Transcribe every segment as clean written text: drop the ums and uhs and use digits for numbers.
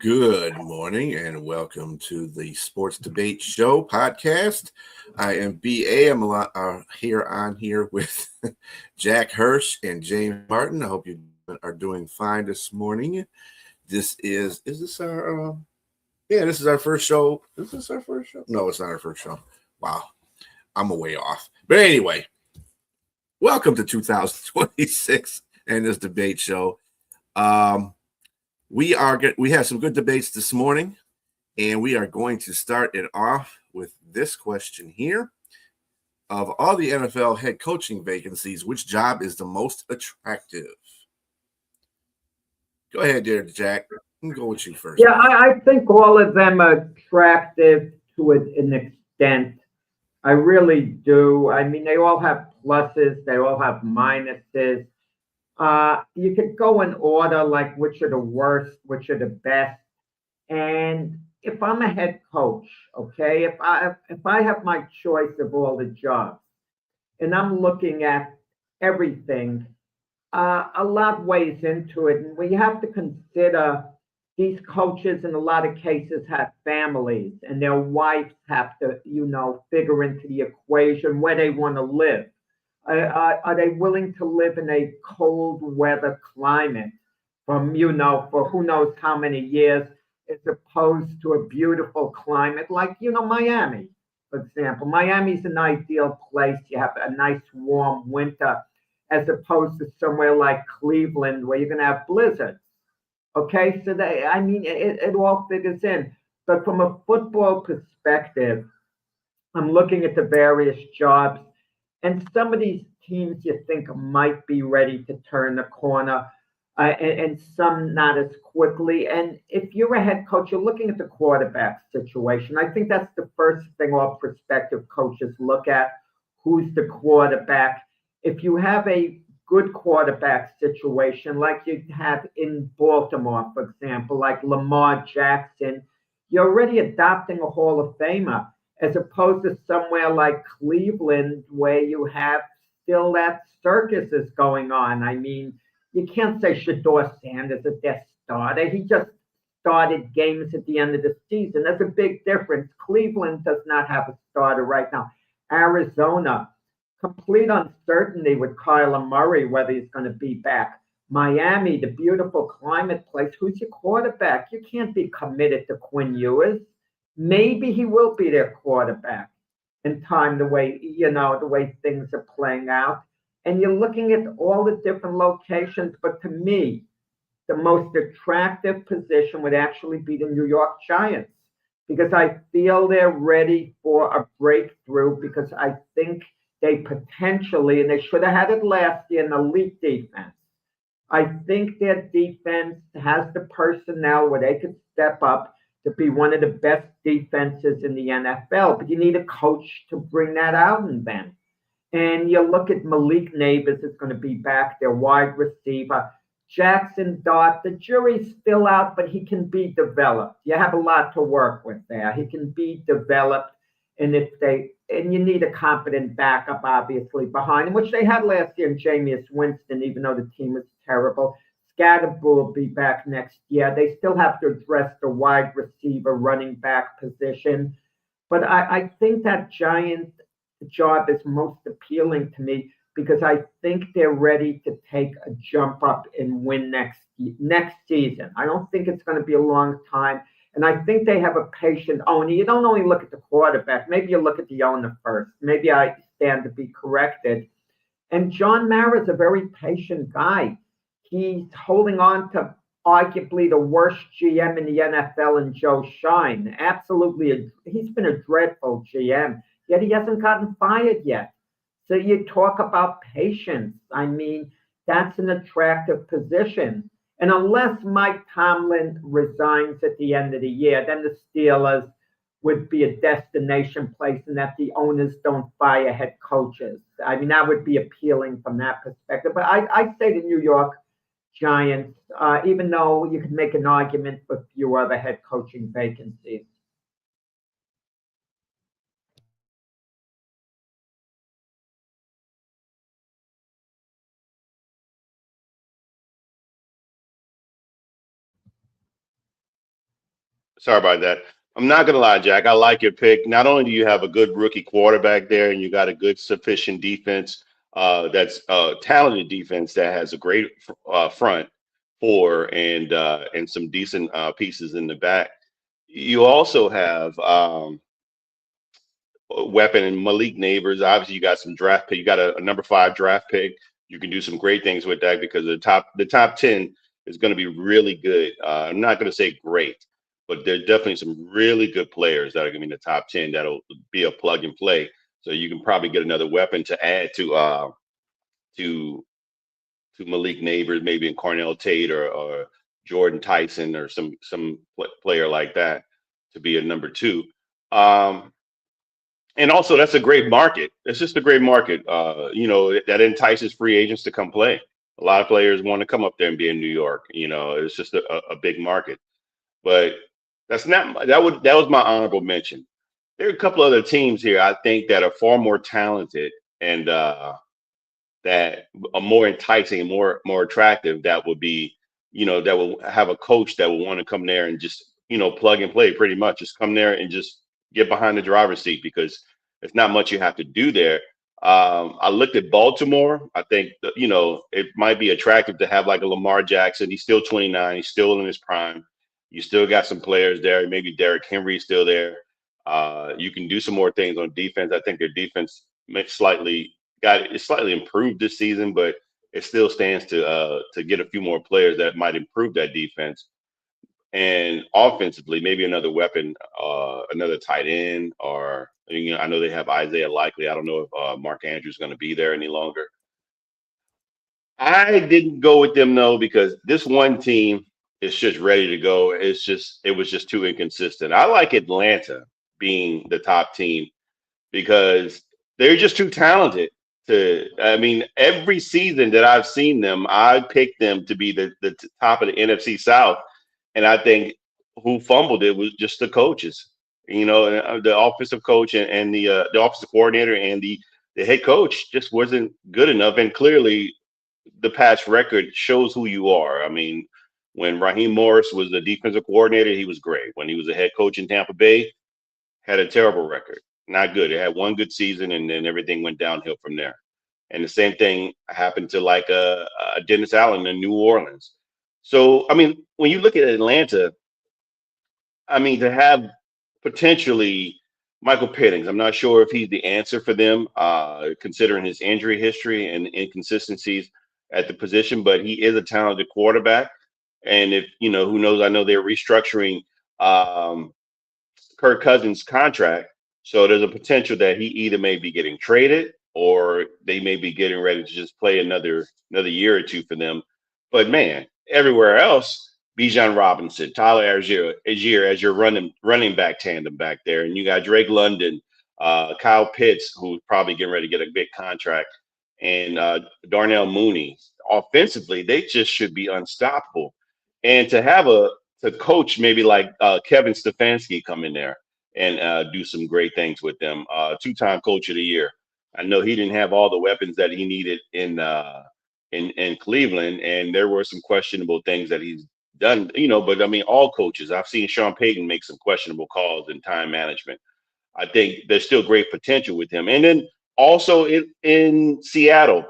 Good morning and welcome to the Sports Debate Show podcast. I am BA. I'm here with Jack Hirsch and James Martin. I hope you are doing fine this morning. This is our first show. Is this our first show? No, it's not our first show. Wow, I'm a way off. But anyway, welcome to 2026 and this debate show. We have some good debates this morning, and we are going to start it off with this question here. Of all the NFL head coaching vacancies, which job is the most attractive? Go ahead there, Jack. I'm going to go with you first. Yeah, I think all of them are attractive to an extent. I really do. I mean, they all have pluses, they all have minuses. You could go in order, like which are the worst, which are the best. And if I'm a head coach, okay, if I have my choice of all the jobs, and I'm looking at everything, a lot weighs into it, and we have to consider these coaches in a lot of cases have families, and their wives have to, figure into the equation where they want to live. Are they willing to live in a cold weather climate from, for who knows how many years, as opposed to a beautiful climate like, Miami, for example? Miami's an ideal place. You have a nice warm winter as opposed to somewhere like Cleveland where you're going to have blizzards. Okay, so it all figures in. But from a football perspective, I'm looking at the various jobs, and some of these teams you think might be ready to turn the corner, and some not as quickly. And if you're a head coach, you're looking at the quarterback situation. I think that's the first thing all prospective coaches look at: who's the quarterback. If you have a good quarterback situation, like you have in Baltimore, for example, like Lamar Jackson, you're already adopting a Hall of Famer, as opposed to somewhere like Cleveland, where you have still that circus is going on. I mean, you can't say Shedeur Sanders is their starter. He just started games at the end of the season. That's a big difference. Cleveland does not have a starter right now. Arizona, complete uncertainty with Kyler Murray, whether he's going to be back. Miami, the beautiful climate place. Who's your quarterback? You can't be committed to Quinn Ewers. Maybe he will be their quarterback in time, the way things are playing out. And you're looking at all the different locations. But to me, the most attractive position would actually be the New York Giants, because I feel they're ready for a breakthrough, because I think they potentially, and they should have had it last year, an elite defense. I think their defense has the personnel where they could step up to be one of the best defenses in the NFL, but you need a coach to bring that out in them. And you look at Malik Nabers is going to be back, their wide receiver. Jackson Dart, the jury's still out, but he can be developed. You have a lot to work with there. He can be developed, and you need a competent backup, obviously, behind him, which they had last year in Jameis Winston, even though the team was terrible. Scadaboo will be back next year. They still have to address the wide receiver, running back position. But I think that Giants job is most appealing to me, because I think they're ready to take a jump up and win next season. I don't think it's going to be a long time. And I think they have a patient owner. You don't only look at the quarterback. Maybe you look at the owner first. Maybe I stand to be corrected. And John Mara is a very patient guy. He's holding on to arguably the worst GM in the NFL in Joe Shine. Absolutely. He's been a dreadful GM, yet he hasn't gotten fired yet. So you talk about patience. I mean, that's an attractive position. And unless Mike Tomlin resigns at the end of the year, then the Steelers would be a destination place, and that the owners don't fire head coaches. I mean, that would be appealing from that perspective. But I'd say the New York Giants, even though you could make an argument for few other head coaching vacancies. Sorry about that. I'm not gonna lie, Jack. I like your pick. Not only do you have a good rookie quarterback there, and you got a good sufficient defense, that's talented defense that has a great front four and some decent pieces in the back. You also have weapon and Malik Neighbors. Obviously, you got some draft pick. You got a number 5 draft pick. You can do some great things with that because the top 10 is going to be really good. I'm not going to say great, but there's definitely some really good players that are going to be in the top 10 that'll be a plug and play. So you can probably get another weapon to add to Malik Neighbors, maybe in Cornell Tate or Jordan Tyson or some player like that to be a number 2. Um, and also, that's a great market. It's just a great market. That entices free agents to come play. A lot of players want to come up there and be in New York. It's just a big market. But that was my honorable mention. There are a couple other teams here I think that are far more talented and that are more enticing and more attractive. That would be, that will have a coach that will want to come there and just plug and play pretty much. Just come there and just get behind the driver's seat because there's not much you have to do there. I looked at Baltimore. I think it might be attractive to have like a Lamar Jackson. He's still 29. He's still in his prime. You still got some players there. Maybe Derrick Henry's still there. You can do some more things on defense. I think their defense slightly improved this season, but it still stands to get a few more players that might improve that defense. And offensively, maybe another weapon, another tight end, or I know they have Isaiah Likely. I don't know if Mark Andrews is going to be there any longer. I didn't go with them though because this one team is just ready to go. It was just too inconsistent. I like Atlanta being the top team because they're just too talented. I mean, every season that I've seen them, I picked them to be the top of the NFC South. And I think who fumbled it was just the coaches, and, the offensive coach and the offensive coordinator and the head coach just wasn't good enough. And clearly, the past record shows who you are. I mean, when Raheem Morris was the defensive coordinator, he was great. When he was a head coach in Tampa Bay, had a terrible record, not good. It had one good season, and then everything went downhill from there. And the same thing happened to like Dennis Allen in New Orleans. So, I mean, when you look at Atlanta, I mean, to have potentially Michael Penix, I'm not sure if he's the answer for them, considering his injury history and inconsistencies at the position, but he is a talented quarterback. And if, who knows, I know they're restructuring Kirk Cousins' contract. So there's a potential that he either may be getting traded or they may be getting ready to just play another year or two for them. But man, everywhere else, Bijan Robinson, Tyler Algier as your running back tandem back there, and you got Drake London, Kyle Pitts, who's probably getting ready to get a big contract, and Darnell Mooney. Offensively, they just should be unstoppable. And to coach maybe like Kevin Stefanski come in there and do some great things with them. 2-time coach of the year. I know he didn't have all the weapons that he needed in Cleveland, and there were some questionable things that he's done, but I mean, all coaches, I've seen Sean Payton make some questionable calls in time management. I think there's still great potential with him. And then also in Seattle,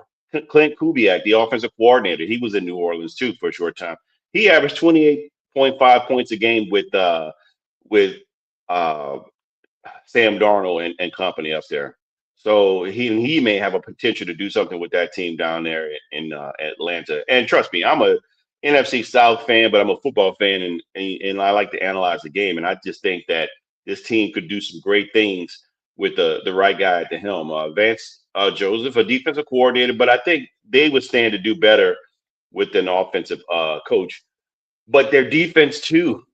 Clint Kubiak, the offensive coordinator, he was in New Orleans too for a short time. He averaged 28.5 points a game with Sam Darnold and company up there. So he may have a potential to do something with that team down there in Atlanta. And trust me, I'm a NFC South fan, but I'm a football fan, and I like to analyze the game. And I just think that this team could do some great things with the right guy at the helm. Vance Joseph, a defensive coordinator, but I think they would stand to do better with an offensive coach. But their defense too.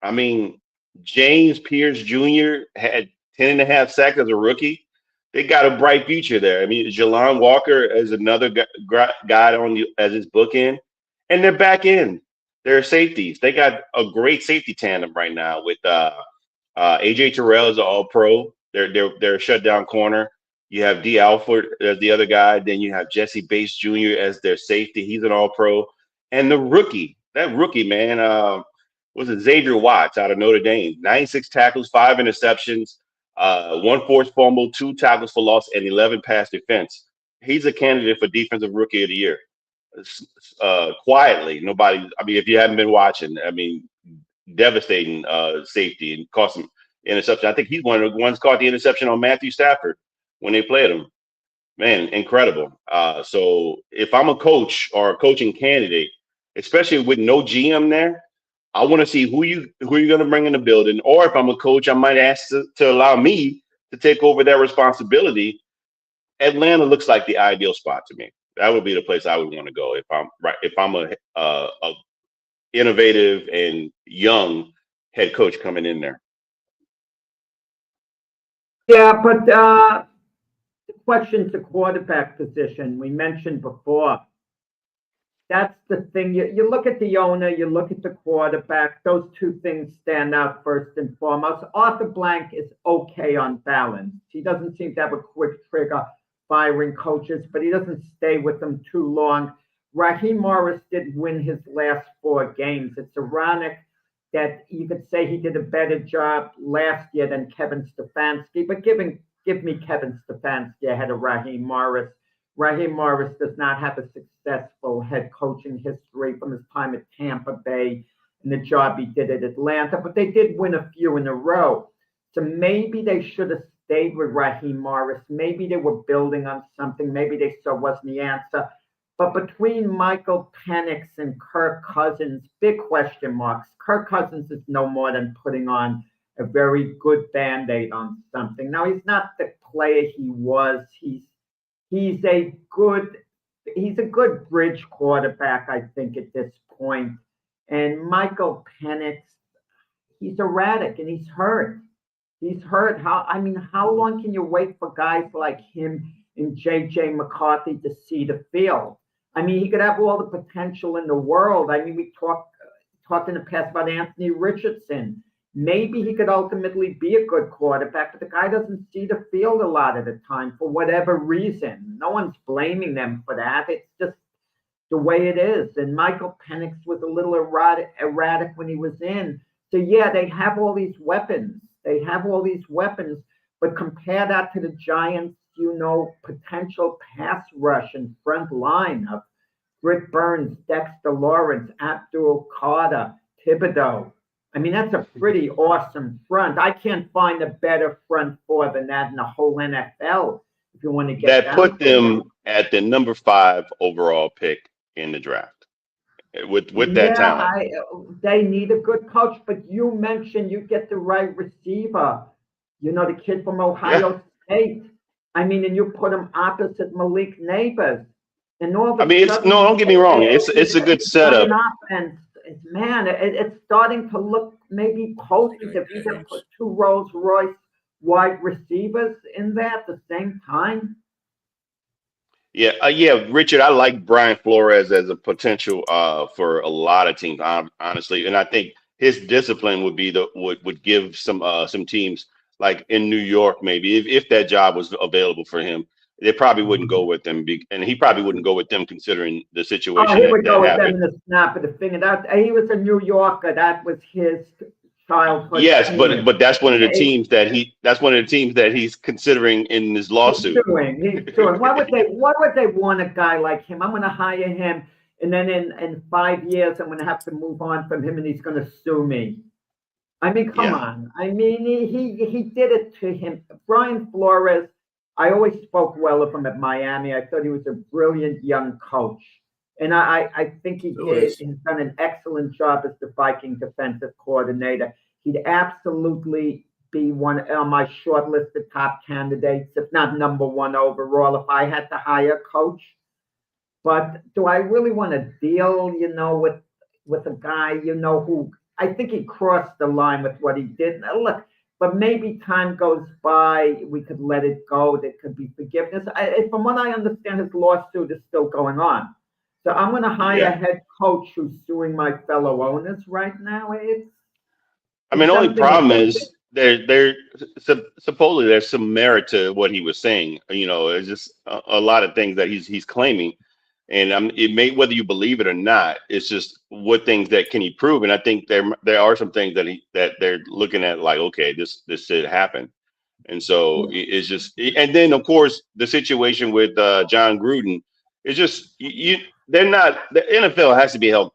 I mean, James Pierce Jr. had 10.5 sacks as a rookie. They got a bright future there. I mean, Jalon Walker is another guy as his bookend, and they're back in. They're safeties. They got a great safety tandem right now with AJ Terrell is an All-Pro. They're a shutdown corner. You have D. Alford as the other guy. Then you have Jesse Bates Jr. as their safety. He's an All-Pro. And that rookie, man, was it Xavier Watts out of Notre Dame? 96 tackles, 5 interceptions, 1 forced fumble, 2 tackles for loss, and 11 pass defense. He's a candidate for Defensive Rookie of the Year. Quietly, nobody. I mean, if you haven't been watching, I mean, devastating safety and cost some interception. I think he's one of the ones caught the interception on Matthew Stafford when they played him. Man, incredible. So if I'm a coach or a coaching candidate, especially with no GM there, I want to see who you're going to bring in the building. Or if I'm a coach, I might ask to allow me to take over that responsibility. Atlanta looks like the ideal spot to me. That would be the place I would want to go if I'm a innovative and young head coach coming in there. Yeah, but the question's the quarterback position we mentioned before. That's the thing. You look at the owner, you look at the quarterback. Those two things stand out first and foremost. Arthur Blank is okay on balance. He doesn't seem to have a quick trigger firing coaches, but he doesn't stay with them too long. Raheem Morris did win his last 4 games. It's ironic that you could say he did a better job last year than Kevin Stefanski, but give me Kevin Stefanski ahead of Raheem Morris. Raheem Morris does not have a successful head coaching history from his time at Tampa Bay and the job he did at Atlanta, but they did win a few in a row. So maybe they should have stayed with Raheem Morris. Maybe they were building on something. Maybe they saw wasn't the answer. But between Michael Penix and Kirk Cousins, big question marks. Kirk Cousins is no more than putting on a very good Band-Aid on something. Now, he's not the player he was. He's a good bridge quarterback, I think, at this point. And Michael Penix, he's erratic and he's hurt. He's hurt. How long can you wait for guys like him and J.J. McCarthy to see the field? I mean, he could have all the potential in the world. I mean, we talked in the past about Anthony Richardson. Maybe he could ultimately be a good quarterback, but the guy doesn't see the field a lot of the time for whatever reason. No one's blaming them for that. It's just the way it is. And Michael Penix was a little erratic when he was in. So, yeah, they have all these weapons. But compare that to the Giants, potential pass rush and front line of Britt Burns, Dexter Lawrence, Abdul Carter, Thibodeau. I mean, that's a pretty awesome front. I can't find a better front four than that in the whole NFL. If you want to get that, put them at the number 5 overall pick in the draft with that talent. They need a good coach, but you mentioned you get the right receiver. The kid from Ohio State. I mean, and you put him opposite Malik Nabers, and all. Don't get me wrong. It's a good setup. Offense. It's starting to look maybe potent if you can put 2 Rolls-Royce wide receivers in there at the same time. Yeah, Richard. I like Brian Flores as a potential for a lot of teams, honestly, and I think his discipline would give some teams like in New York maybe if that job was available for him. They probably wouldn't go with them, and he probably wouldn't go with them considering the situation. He would go with them in the snap of the finger. He was a New Yorker. That was his childhood. Yes, but that's one of the teams that he's considering in his lawsuit. He's suing. Why would they want a guy like him? I'm going to hire him, and then in 5 years I'm going to have to move on from him, and he's going to sue me. I mean, come on. I mean, he did it to him. Brian Flores. I always spoke well of him at Miami. I thought he was a brilliant young coach. And I think he's done an excellent job as the Viking defensive coordinator. He'd absolutely be one on my short list of top candidates, if not number 1 overall, if I had to hire a coach. But do I really want to deal, with a guy, who I think he crossed the line with what he did. Now, look, but maybe time goes by, we could let it go. There could be forgiveness. From what I understand, his lawsuit is still going on. So I'm going to hire a head coach who's suing my fellow owners right now. The only problem is there supposedly there's some merit to what he was saying. It's just a lot of things that he's claiming. And it may, whether you believe it or not, it's just what things that can he prove. And I think there are some things that they're looking at like, okay, this should happen. And so it's just, and then of course the situation with John Gruden is just they're not, the NFL has to be held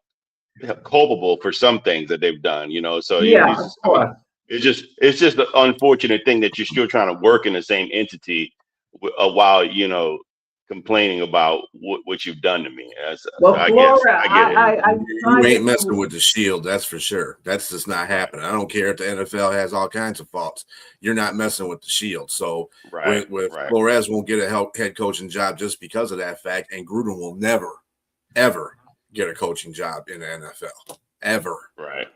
culpable for some things that they've done, So Yeah, of course. it's just an unfortunate thing that you're still trying to work in the same entity while complaining about what you've done to me. Well, I Flora, guess I get it. You ain't messing with the Shield, that's for sure. That's just not happening. I don't care if the NFL has all kinds of faults. You're not messing with the Shield. So Right. Flores won't get a head coaching job just because of that fact, and Gruden will never, ever get a coaching job in the NFL. Ever. Right.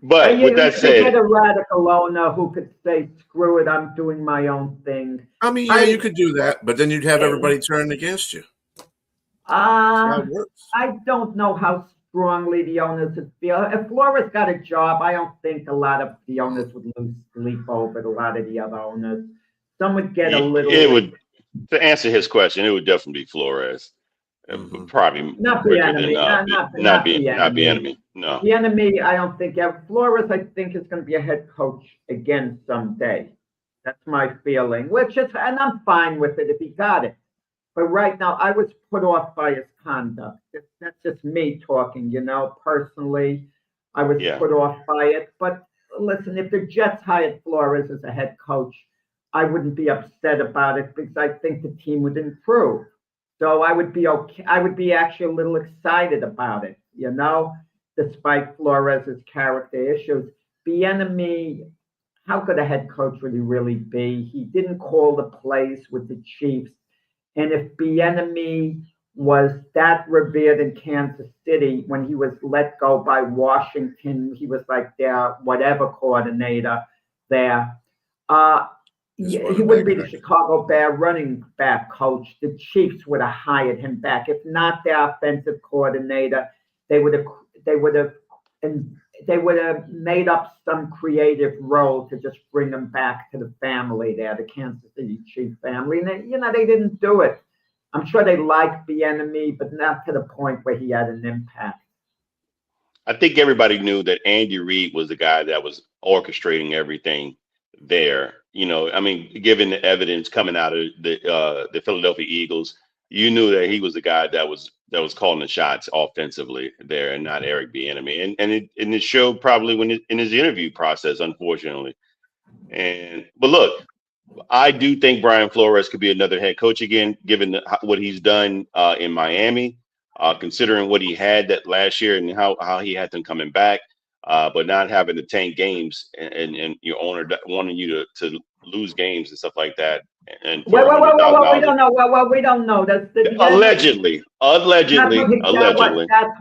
But with that said, get a radical owner who could say, "Screw it, I'm doing my own thing." I mean, you could do that, but then you'd have everybody turn against you. I don't know how strongly the owners would feel. If Flores got a job, I don't think a lot of the owners would lose sleep over a lot of the other owners. Some would get a little. It would, to answer his question, it would definitely be Flores. Probably not the enemy. Not the enemy. No. The enemy, I don't think. Flores, I think, is going to be a head coach again someday. That's my feeling. And I'm fine with it if he got it. But right now, I was put off by his conduct. That's just me talking, Personally, I was put off by it. But listen, if the Jets hired Flores as a head coach, I wouldn't be upset about it because I think the team would improve. So I would be okay. I would be actually a little excited about it, despite Flores' character issues. Bieniemy, how could a head coach would he really be? He didn't call the plays with the Chiefs. And if Bieniemy was that revered in Kansas City when he was let go by Washington, he was like their whatever coordinator there. He wouldn't be the Chicago Bear running back coach. The Chiefs would have hired him back. If not their offensive coordinator, they would have made up some creative role to just bring him back to the family there, the Kansas City Chiefs family. And they didn't do it. I'm sure they liked Bieniemy, but not to the point where he had an impact. I think everybody knew that Andy Reid was the guy that was orchestrating everything there. Given the evidence coming out of the Philadelphia Eagles, you knew that he was the guy that was calling the shots offensively there, and not Eric Bieniemy. And it showed probably in his interview process, unfortunately. But look, I do think Brian Flores could be another head coach again, given what he's done in Miami, considering what he had that last year and how he had them coming back. But not having to tank games and your owner wanting you to lose games and stuff like that. And we don't know. Well, we don't know. That's allegedly. That's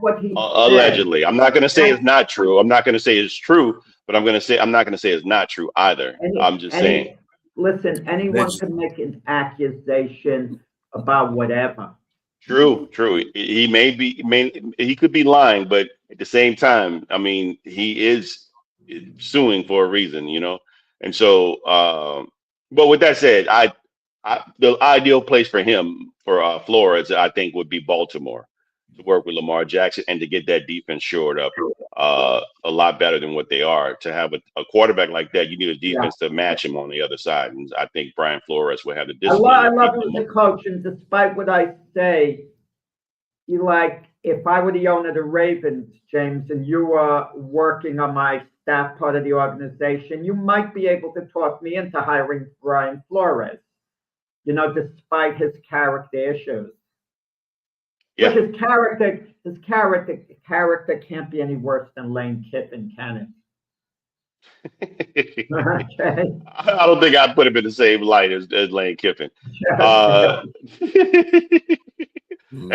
what he allegedly. I'm not going to say it's not true. I'm not going to say it's true, but I'm not going to say it's not true either. I'm just saying. Listen, anyone can make an accusation about whatever. True. He could be lying, but at the same time, he is suing for a reason, And so, but with that said, the ideal place for him, for Flores, I think would be Baltimore, to work with Lamar Jackson and to get that defense shored up a lot better than what they are. To have a quarterback like that, you need a defense to match him on the other side. And I think Brian Flores will have the discipline. I love him as a coach, and despite what I say, if I were the owner of the Ravens, James, and you were working on my staff part of the organization, you might be able to talk me into hiring Brian Flores, despite his character issues. Yeah. But his character can't be any worse than Lane Kiffin, can it? Okay. I don't think I'd put him in the same light as Lane Kiffin. And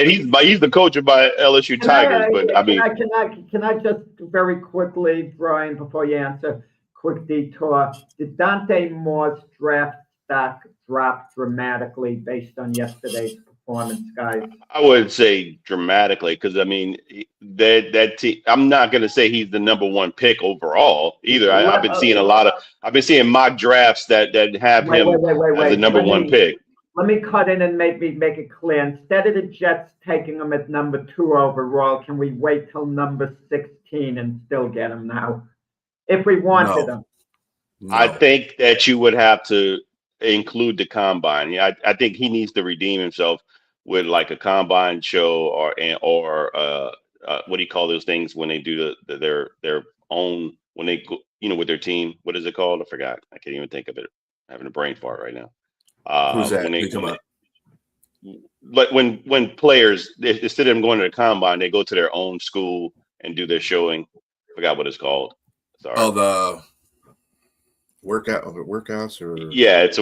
he's the coach of my LSU Tigers. Can I just very quickly, Brian, before you answer, quick detour? Did Dante Moore's draft stock drop dramatically based on yesterday's performance, guys? I would say dramatically because that team. I'm not going to say he's the number one pick overall either. I've been seeing mock drafts that have him as the number one pick. let me cut in and maybe make it clear. Instead of the Jets taking him at number 2 overall, can we wait till number 16 and still get him now? If we wanted No. him. I No. think that you would have to include the combine. Yeah, I think he needs to redeem himself with like a combine show or what do you call those things when they do their own when they go, with their team. What is it called? I forgot. I can't even think of it. I'm having a brain fart right now. Who's that? When Who you they talking about? but when players instead of them going to the combine, they go to their own school and do their showing. Forgot what it's called. Sorry. Oh, the workouts or Yeah, it's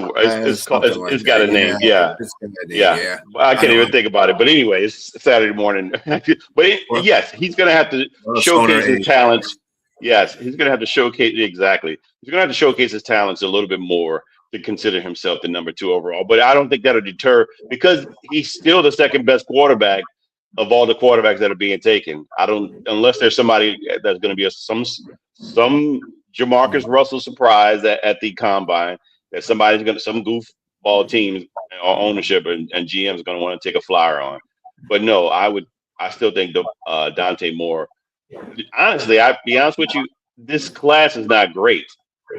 called something like it's got a that. name. Yeah, It's got a name, yeah. Well, I I can't know. even think about it. But anyway, it's Saturday morning. Or- Yes, he's going to have to or showcase stoner his age. talents. Yes, he's going to have to showcase exactly. He's going to have to showcase his talents a little bit more to consider himself the number 2 overall. But I don't think that'll deter because he's still the second best quarterback of all the quarterbacks that are being taken. I don't unless there's somebody that's going to be some Jamarcus Russell surprise at the combine that somebody's going to some goofball team or ownership and GM is going to want to take a flyer on. But no, I still think the Dante Moore. Honestly, I'll be honest with you, this class is not great.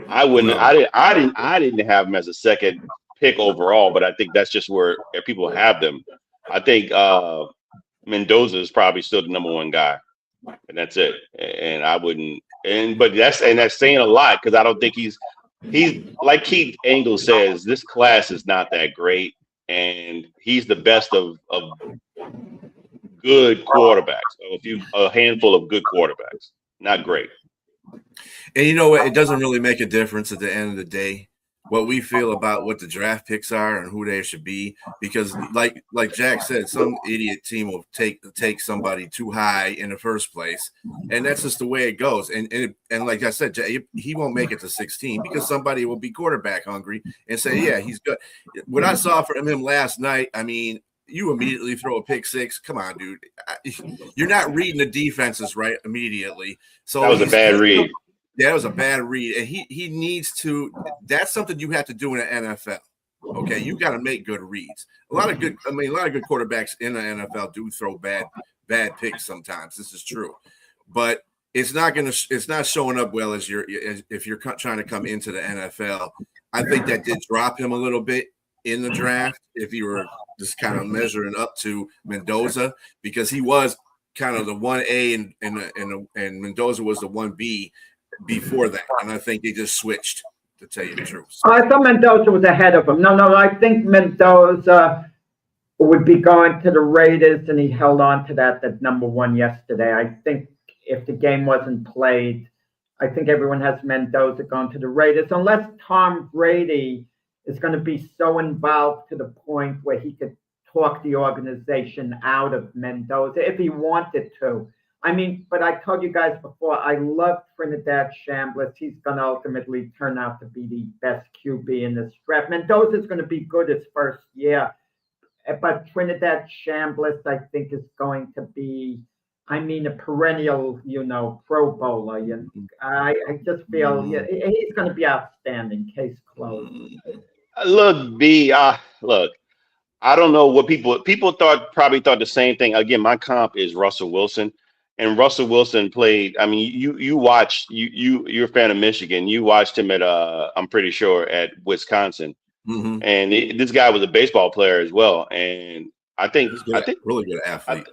I wouldn't. No. I didn't have him as a second pick overall, but I think that's just where people have them. I think Mendoza is probably still the number 1 guy, and that's it. And I wouldn't. But that's saying a lot because I don't think he's like Keith Engel says. This class is not that great, and he's the best of good quarterbacks. A handful of good quarterbacks, not great. And you know what? It doesn't really make a difference at the end of the day what we feel about what the draft picks are and who they should be, because like Jack said, some idiot team will take somebody too high in the first place, and that's just the way it goes. And like I said, he won't make it to 16 because somebody will be quarterback hungry and say, yeah, he's good. What I saw from him last night, I mean, you immediately throw a pick 6. Come on, dude. You're not reading the defenses right immediately. So That was a bad read. That was a bad read. And he needs to – that's something you have to do in the NFL. Okay, you got to make good reads. A lot of good quarterbacks in the NFL do throw bad picks sometimes. This is true. But it's not showing up well if you're trying to come into the NFL. I think that did drop him a little bit in the draft if you were just kind of measuring up to Mendoza, because he was kind of the 1A and Mendoza was the 1B before that. And I think they just switched, to tell you the truth. I thought Mendoza was ahead of him. No, I think Mendoza would be going to the Raiders, and he held on to that number 1 yesterday. I think if the game wasn't played, I think everyone has Mendoza going to the Raiders, unless Tom Brady is going to be so involved to the point where he could talk the organization out of Mendoza if he wanted to. I mean, but I told you guys before, I love Trinidad Chambliss. He's going to ultimately turn out to be the best QB in this draft. Mendoza is going to be good his first year, but Trinidad Chambliss, I think, is going to be, a perennial, Pro Bowler. I just feel he's going to be outstanding. Case closed. Look, B. Look, I don't know what people probably thought the same thing. Again, my comp is Russell Wilson, and Russell Wilson played. I mean, you're a fan of Michigan. You watched him at I'm pretty sure at Wisconsin, and this guy was a baseball player as well. And I think really good athlete.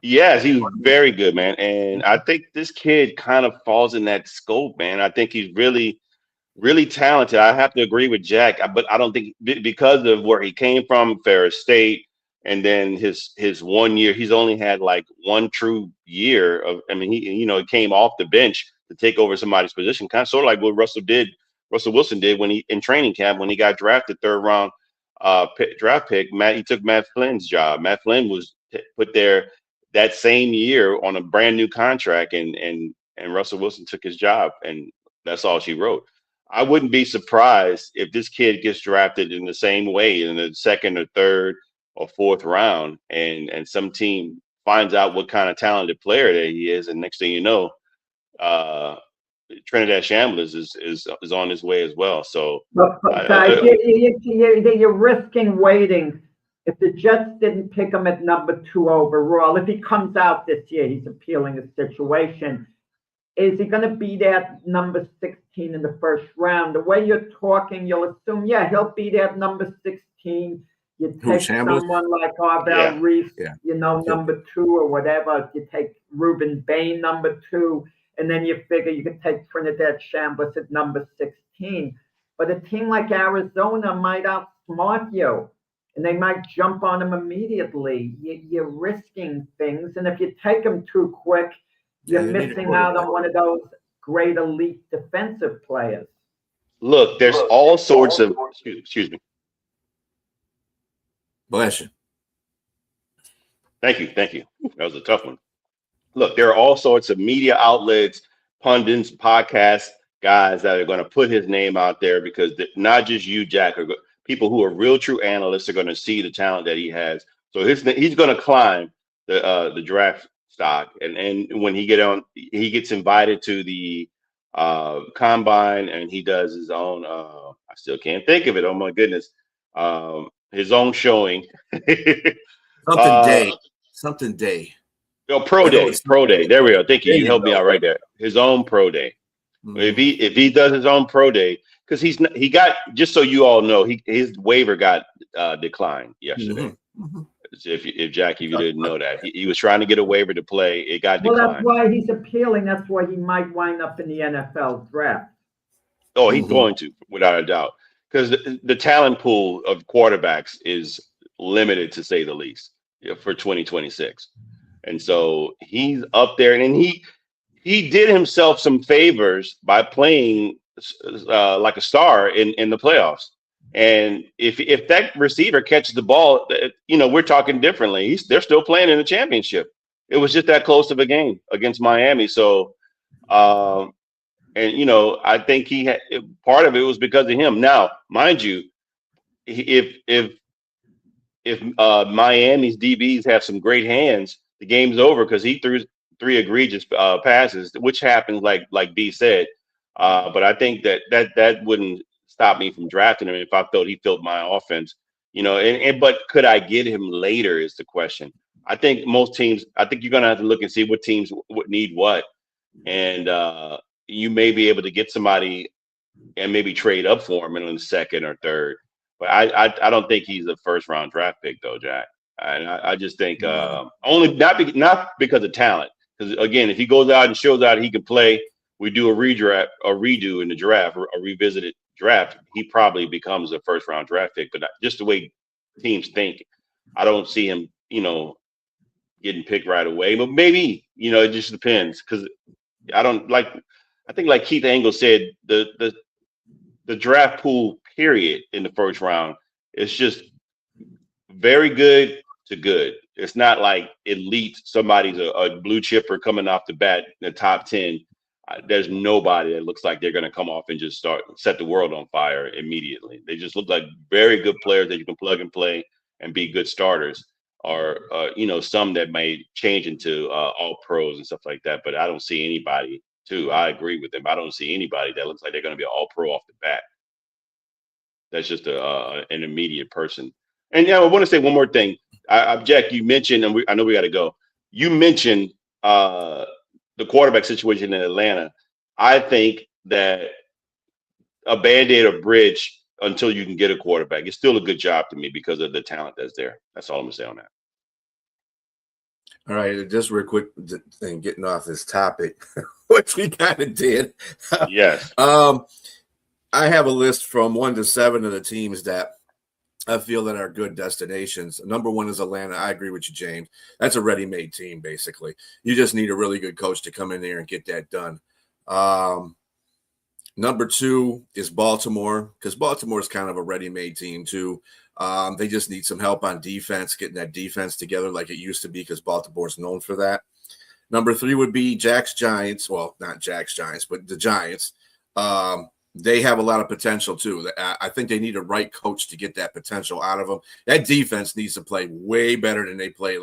Yes, he was very good, man. And I think this kid kind of falls in that scope, man. I think he's really, really talented. I have to agree with Jack, but I don't think because of where he came from, Ferris State, and then his 1 year, he's only had like one true year of. I mean, he came off the bench to take over somebody's position, kind of sort of like what Russell Wilson did when he in training camp when he got drafted 3rd round draft pick. He took Matt Flynn's job. Matt Flynn was put there that same year on a brand new contract, and Russell Wilson took his job, and that's all she wrote. I wouldn't be surprised if this kid gets drafted in the same way in the 2nd or 3rd or 4th round, and some team finds out what kind of talented player that he is, and next thing you know, Trinidad Shamblers is on his way as well. So, But guys, you're risking waiting. If the Jets didn't pick him at number 2 overall, if he comes out this year, he's appealing his situation. Is he going to be that number 16 in the first round? The way you're talking, you'll assume, yeah, he'll be that number 16. You take someone like Arvell Reese, number 2 or whatever. You take Ruben Bain, number 2, and then you figure you could take Trinidad Shambliss at number 16. But a team like Arizona might outsmart you, and they might jump on him immediately. You're risking things, and if you take him too quick, you're missing out on one of those great elite defensive players. Look, there's all sorts of excuse me. Bless you. Thank you. That was a tough one. Look, there are all sorts of media outlets, pundits, podcast guys that are going to put his name out there because not just you, Jack, or people who are real true analysts are going to see the talent that he has. So he's going to climb the draft stock, and when he gets invited to the combine, and he does his own. I still can't think of it. Oh my goodness. His own showing. Something day. Oh, pro day. There we go. Thank you. You helped me out right there. His own pro day. Mm-hmm. If he does his own pro day, because he got, just so you all know, his waiver got declined yesterday. Mm-hmm. If Jackie, you didn't know that, he was trying to get a waiver to play. It got declined. Well, that's why he's appealing. That's why he might wind up in the NFL draft. Oh, he's going to, without a doubt. Because the talent pool of quarterbacks is limited, to say the least, for 2026. And so he's up there, and he did himself some favors by playing like a star in the playoffs. And if that receiver catches the ball, we're talking differently. They're still playing in the championship. It was just that close of a game against Miami. So, I think he had part of it was because of him. Now, mind you, if Miami's DBs have some great hands, the game's over because he threw 3 egregious passes, which happens, like B said. But I think that wouldn't stop me from drafting him if I felt he filled my offense. But could I get him later is the question. I think most teams. I think you're gonna have to look and see what teams would need what, and you may be able to get somebody and maybe trade up for him in the second or third. But I don't think he's a first round draft pick though, Jack. And I just think only not because of talent. Because again, if he goes out and shows out he can play, we do a redo in the draft, a revisited draft, he probably becomes a first round draft pick. But just the way teams think, I don't see him, getting picked right away. But maybe, it just depends. Because I think like Keith Angle said, the draft pool period in the first round is just very good to good. It's not like elite. Somebody's a blue chipper coming off the bat in the top 10. There's nobody that looks like they're going to come off and just set the world on fire immediately. They just look like very good players that you can plug and play and be good starters, or some that may change into all pros and stuff like that. But I don't see anybody. I agree with them. I don't see anybody that looks like they're going to be an all pro off the bat. That's just an immediate person. And I want to say one more thing. Jack, you mentioned, and I know we got to go. You mentioned the quarterback situation in Atlanta. I think that a Band-Aid or bridge until you can get a quarterback is still a good job to me because of the talent that's there. That's all I'm going to say on that. All right, just real quick thing, getting off this topic, which we kind of did. Yes. I have a list from 1 to 7 of the teams that I feel that are good destinations. Number 1 is Atlanta. I agree with you, James. That's a ready-made team, basically. You just need a really good coach to come in there and get that done. Number 2 is Baltimore, because Baltimore is kind of a ready-made team, too. They just need some help on defense, getting that defense together like it used to be, because Baltimore's known for that. Number 3 would be Jack's Giants. Well, not Jack's Giants, but the Giants. They have a lot of potential, too. I think they need a right coach to get that potential out of them. That defense needs to play way better than they played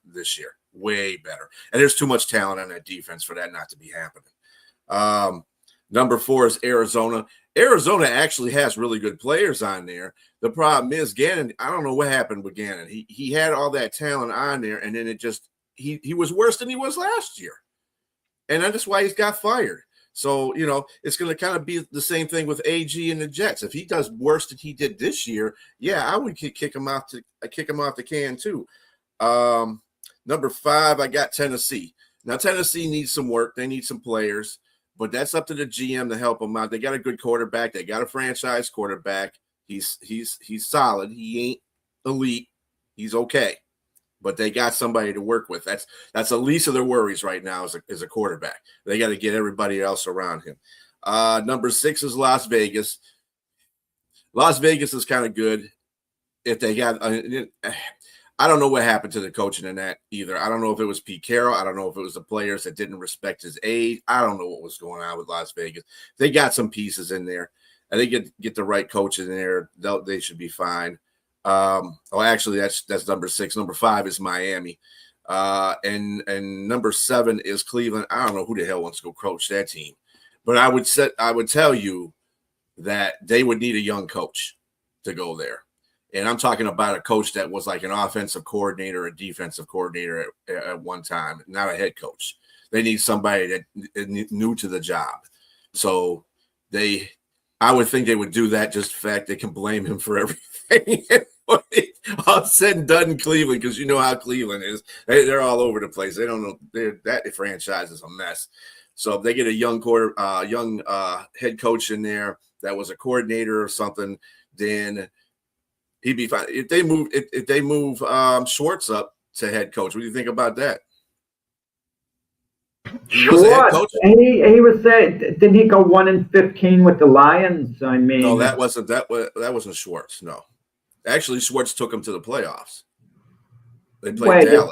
this year. Way better. And there's too much talent on that defense for that not to be happening. Number 4 is Arizona. Arizona actually has really good players on there. The problem is Gannon. I don't know what happened with Gannon. He had all that talent on there, and then it just he was worse than he was last year, and that's why he's got fired. So it's going to kind of be the same thing with AG and the Jets. If he does worse than he did this year, yeah, I would kick him off the can too. Number 5, I got Tennessee. Now Tennessee needs some work. They need some players. But that's up to the GM to help them out. They got a good quarterback. They got a franchise quarterback. He's solid. He ain't elite. He's okay. But they got somebody to work with. That's the least of their worries right now is a quarterback. They got to get everybody else around him. Number 6 is Las Vegas. Las Vegas is kind of good. If they got I don't know what happened to the coaching in that either. I don't know if it was Pete Carroll. I don't know if it was the players that didn't respect his age. I don't know what was going on with Las Vegas. They got some pieces in there. And they get the right coaches in there. They should be fine. Actually, that's number 6. Number 5 is Miami. And number 7 is Cleveland. I don't know who the hell wants to go coach that team. But I would tell you that they would need a young coach to go there. And I'm talking about a coach that was like an offensive coordinator, a defensive coordinator at one time, not a head coach. They need somebody that is new to the job. So I would think they would do that just the fact they can blame him for everything. All said and done in Cleveland, because you know how Cleveland is. They're all over the place. They don't know. That franchise is a mess. So if they get a young head coach in there that was a coordinator or something, then he'd be fine. If they move Schwartz up to head coach, what do you think about that? He was a head coach. He was saying, didn't he go 1-15 with the Lions? I mean, no, that wasn't Schwartz. No, actually, Schwartz took him to the playoffs. They played Dallas.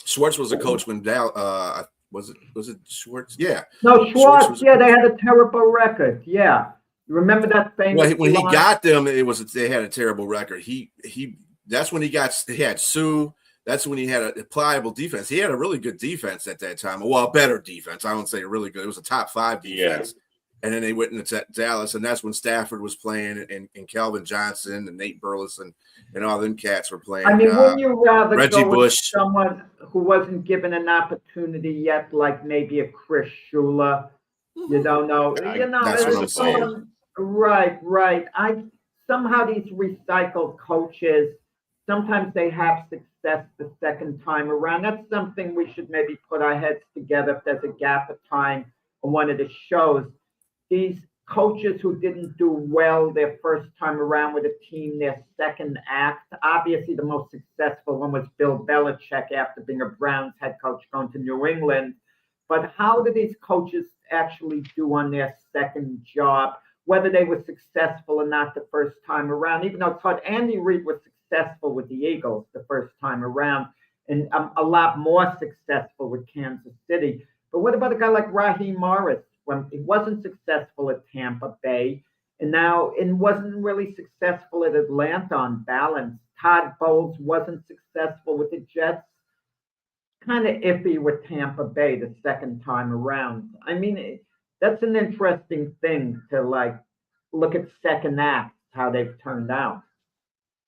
Schwartz was a coach when Dallas. Was it Schwartz? Yeah. No, Schwartz. Yeah, they had a terrible record. Yeah. You remember that famous? Well, when he got them, they had a terrible record. That's when he had Sue. That's when he had a pliable defense. He had a really good defense at that time. Well, a better defense. I wouldn't say really good. It was a top 5 defense. Yeah. And then they went into Dallas, and that's when Stafford was playing, and Calvin Johnson and Nate Burleson and all them cats were playing. I mean, wouldn't you rather Reggie go Bush. with someone who wasn't given an opportunity yet, like maybe a Chris Shula? You don't know. That's what I'm saying. Right. Somehow these recycled coaches, sometimes they have success the second time around. That's something we should maybe put our heads together if there's a gap of time on one of the shows. These coaches who didn't do well their first time around with a team, their second act. Obviously, the most successful one was Bill Belichick after being a Browns head coach going to New England. But how do these coaches actually do on their second job? Whether they were successful or not the first time around, even though it's hard. Andy Reid was successful with the Eagles the first time around and a lot more successful with Kansas City. But what about a guy like Raheem Morris when he wasn't successful at Tampa Bay and now it wasn't really successful at Atlanta on balance? Todd Bowles wasn't successful with the Jets. Kind of iffy with Tampa Bay the second time around. I mean, that's an interesting thing to look at second acts, how they've turned out.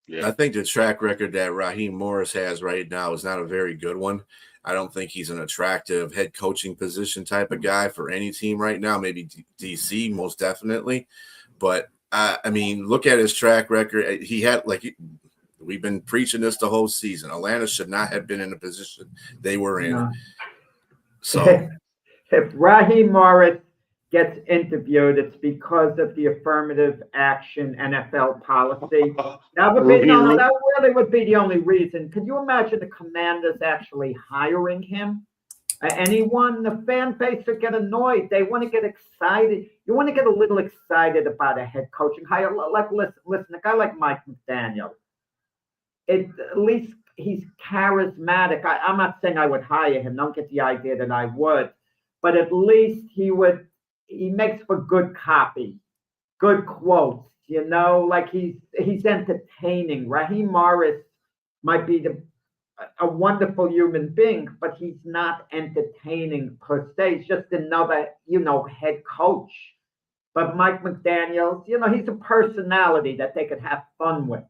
Yeah. I think the track record that Raheem Morris has right now is not a very good one. I don't think he's an attractive head coaching position type of guy for any team right now. Maybe DC, most definitely. But I mean, look at his track record. He had we've been preaching this the whole season. Atlanta should not have been in the position they were in. No. So if Raheem Morris gets interviewed, it's because of the affirmative action NFL policy. That really would be the only reason. Could you imagine the Commanders actually hiring him? Anyone? The fan base would get annoyed. They want to get excited. You want to get a little excited about a head coaching hire. Listen, a guy like Mike McDaniel, at least he's charismatic. I'm not saying I would hire him. Don't get the idea that I would. But at least he makes for good copy, good quotes, he's entertaining. Raheem Morris might be a wonderful human being, but he's not entertaining per se. He's just another, head coach. But Mike McDaniels, he's a personality that they could have fun with.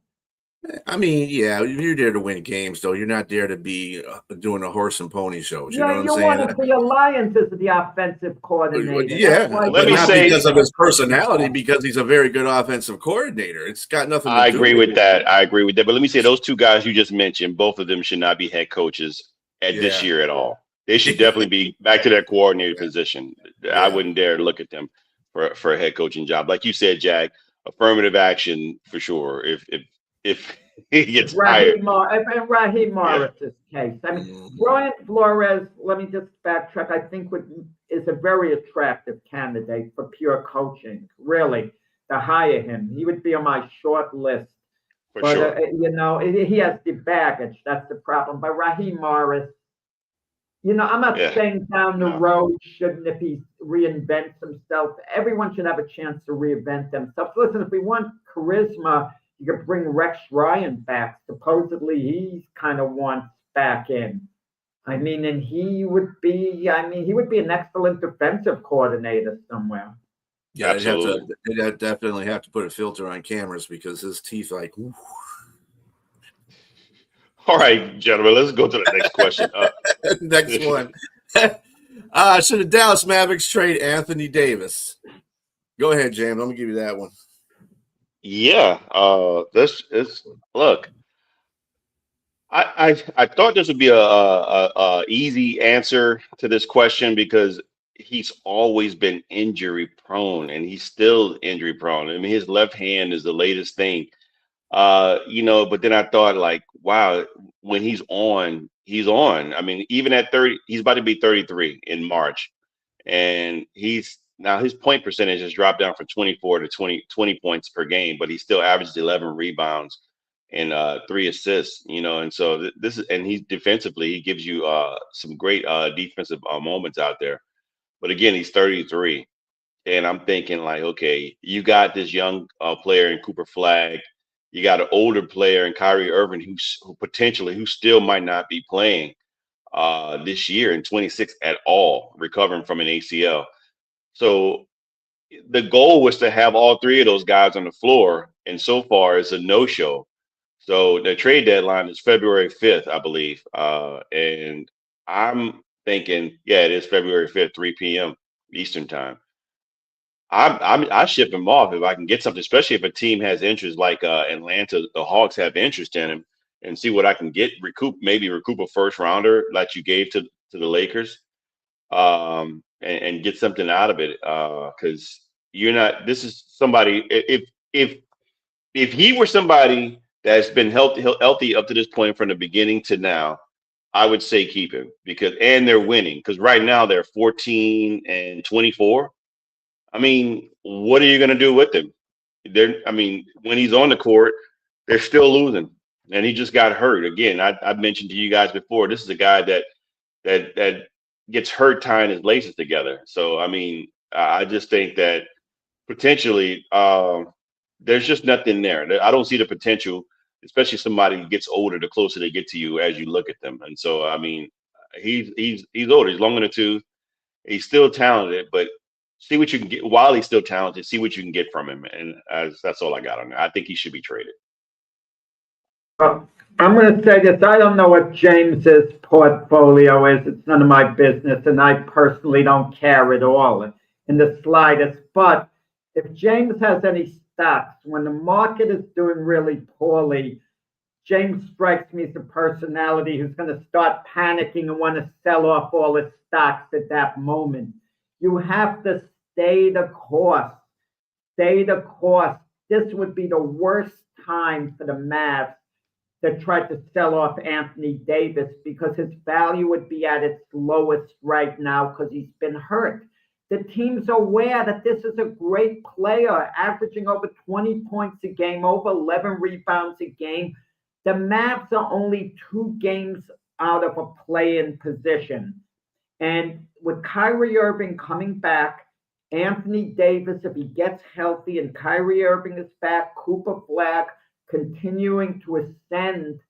I mean, yeah, you're there to win games, though. You're not there to be doing a horse and pony shows. You know what I'm saying? You want to see Alliance as the offensive coordinator. Yeah, but not because of his personality, because he's a very good offensive coordinator. It's got nothing to do with I agree with that. But let me say those two guys you just mentioned, both of them should not be head coaches this year at all. They should definitely be back to their coordinator position. I wouldn't dare look at them for a head coaching job. Like you said, Jack, affirmative action for sure. If he gets Raheem Morris's case. I mean, Brian Flores, let me just backtrack. I think is a very attractive candidate for pure coaching, really, to hire him. He would be on my short list. For sure. He has the baggage. That's the problem. But Raheem Morris, I'm not saying down the road shouldn't, if he reinvents himself. Everyone should have a chance to reinvent themselves. Listen, if we want charisma, you could bring Rex Ryan back. Supposedly, he kind of wants back in. I mean, and he would be an excellent defensive coordinator somewhere. Yeah, they'd definitely have to put a filter on cameras because his teeth, like, ooh. All right, gentlemen, let's go to the next question. Next one. Should the Dallas Mavericks trade Anthony Davis? Go ahead, James. I'm gonna give you that one. Yeah, this is look. I thought this would be a easy answer to this question because he's always been injury prone and he's still injury prone. I mean, his left hand is the latest thing. But then I thought, like, wow, when he's on. I mean, even at 30, he's about to be 33 in March, and his point percentage has dropped down from 24 to 20 points per game, but he still averages 11 rebounds and 3 assists, and so he's defensively, he gives you some great defensive moments out there. But again, he's 33, and I'm thinking, like, okay, you got this young player in Cooper Flag. You got an older player in Kyrie Irving who still might not be playing this year in 26 at all, recovering from an ACL. So the goal was to have all three of those guys on the floor, and so far it's a no-show. So the trade deadline is February 5th, I believe, and I'm thinking, it is February 5th, 3 p.m. Eastern time. I ship him off if I can get something, especially if a team has interest like Atlanta, the Hawks have interest in him, and see what I can get, recoup a first rounder like you gave to the Lakers, and get something out of it. Because this is somebody, if he were somebody that's been healthy up to this point from the beginning to now, I would say keep him and they're winning because right now they're 14 and 24. I mean, what are you going to do with him? When he's on the court, they're still losing, and he just got hurt again. I've mentioned to you guys before. This is a guy that gets hurt tying his laces together. So I just think that potentially there's just nothing there. I don't see the potential, especially somebody who gets older, the closer they get to you as you look at them. And so he's older. He's long in the tooth. He's still talented, but see what you can get while he's still talented. See what you can get from him, and that's all I got on that. I think he should be traded. I'm going to say this. I don't know what James's portfolio is. It's none of my business, and I personally don't care at all in the slightest. But if James has any stocks, when the market is doing really poorly, James strikes me as a personality who's going to start panicking and want to sell off all his stocks at that moment. You have to stay the course. Stay the course. This would be the worst time for the Mavs to try to sell off Anthony Davis because his value would be at its lowest right now because he's been hurt. The team's aware that this is a great player, averaging over 20 points a game, over 11 rebounds a game. The Mavs are only 2 games out of a play-in position. And with Kyrie Irving coming back, Anthony Davis, if he gets healthy and Kyrie Irving is back, Cooper Flag continuing to ascend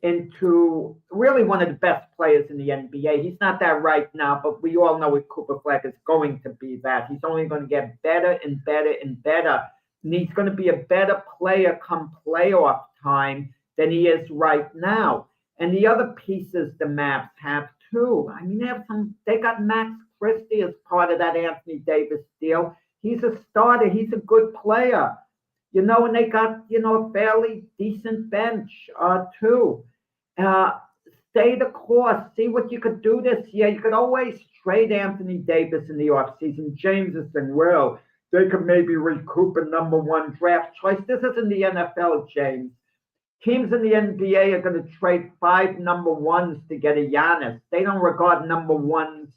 into really one of the best players in the NBA. He's not that right now, but we all know with Cooper Fleck is going to be that. He's only going to get better and better and better. And he's going to be a better player come playoff time than he is right now. And the other pieces the Mavs have too. I mean, they got Max Christie as part of that Anthony Davis deal. He's a starter. He's a good player. And they got, a fairly decent bench, too. Stay the course. See what you could do this year. You could always trade Anthony Davis in the offseason. James has been, well, they could maybe recoup a number 1 draft choice. This isn't the NFL, James. Teams in the NBA are going to trade 5 number 1s to get a Giannis. They don't regard number 1s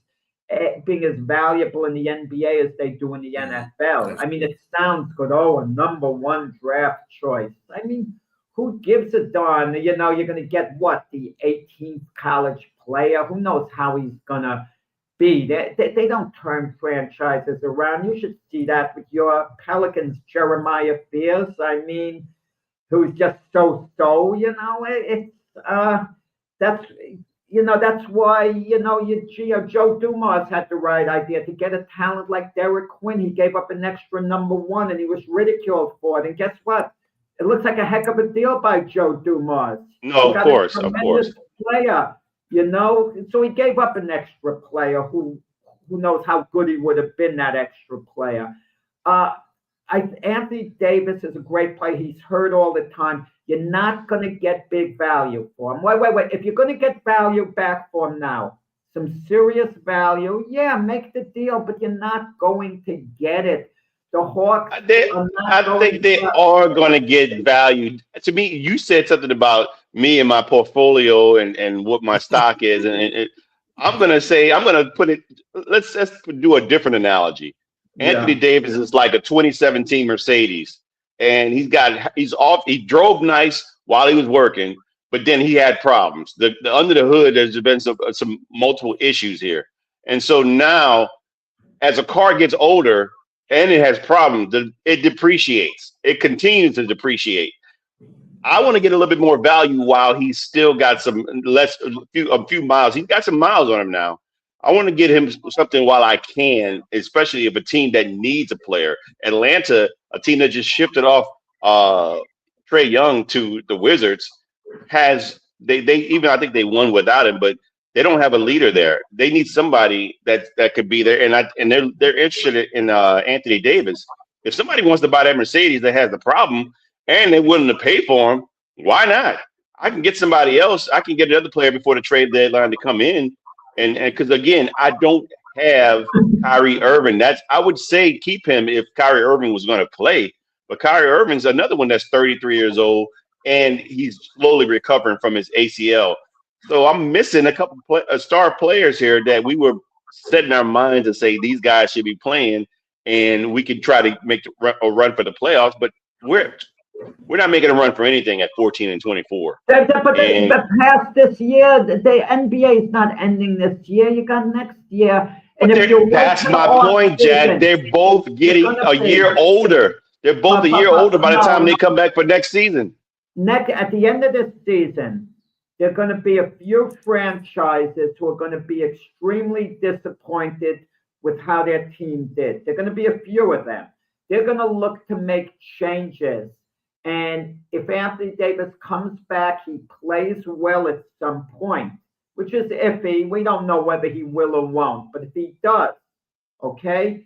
being as valuable in the NBA as they do in the NFL. I mean, it sounds good. Oh, a number 1 draft choice. I mean, who gives a darn? You're going to get what? The 18th college player? Who knows how he's going to be? They don't turn franchises around. You should see that with your Pelicans, Jeremiah Fears. I mean, who's just so. That's why, Joe Dumars had the right idea to get a talent like Derek Quinn. He gave up an extra number 1 and he was ridiculed for it. And guess what? It looks like a heck of a deal by Joe Dumars. No, of course. Player, so he gave up an extra player who knows how good he would have been, that extra player. Anthony Davis is a great player. He's hurt all the time. You're not going to get big value for him. Wait. If you're going to get value back for him now, some serious value, yeah, make the deal, but you're not going to get it. The Hawks. I think they are going to get value. To me, you said something about me and my portfolio and what my stock is. And I'm going to put it, let's do a different analogy. Anthony Davis is like a 2017 Mercedes, and he drove nice while he was working, but then he had problems. The under the hood, there's been some multiple issues here. And so now, as a car gets older and it has problems, it depreciates. It continues to depreciate. I want to get a little bit more value while he's still got a few miles. He's got some miles on him now. I want to get him something while I can, especially if a team that needs a player. Atlanta, a team that just shifted off Trae Young to the Wizards, has they even, I think they won without him, but they don't have a leader there. They need somebody that could be there, and they're interested in Anthony Davis. If somebody wants to buy that Mercedes that has the problem and they're willing to pay for him, why not? I can get somebody else. I can get another player before the trade deadline to come in. And because, again, I don't have Kyrie Irving. I would say keep him if Kyrie Irving was going to play. But Kyrie Irving's another one that's 33 years old, and he's slowly recovering from his ACL. So I'm missing a couple star players here that we were setting our minds to say these guys should be playing, and we can try to make a run for the playoffs. But we're not making a run for anything at 14 and 24. But past this year, the NBA is not ending this year. You got next year. And that's my point, Jack. They're both getting a year older. They're both a year older by the time they come back for next season. At the end of this season, there are going to be a few franchises who are going to be extremely disappointed with how their team did. There are going to be a few of them. They're going to look to make changes. And if Anthony Davis comes back, he plays well at some point, which is iffy. We don't know whether he will or won't. But if he does, okay,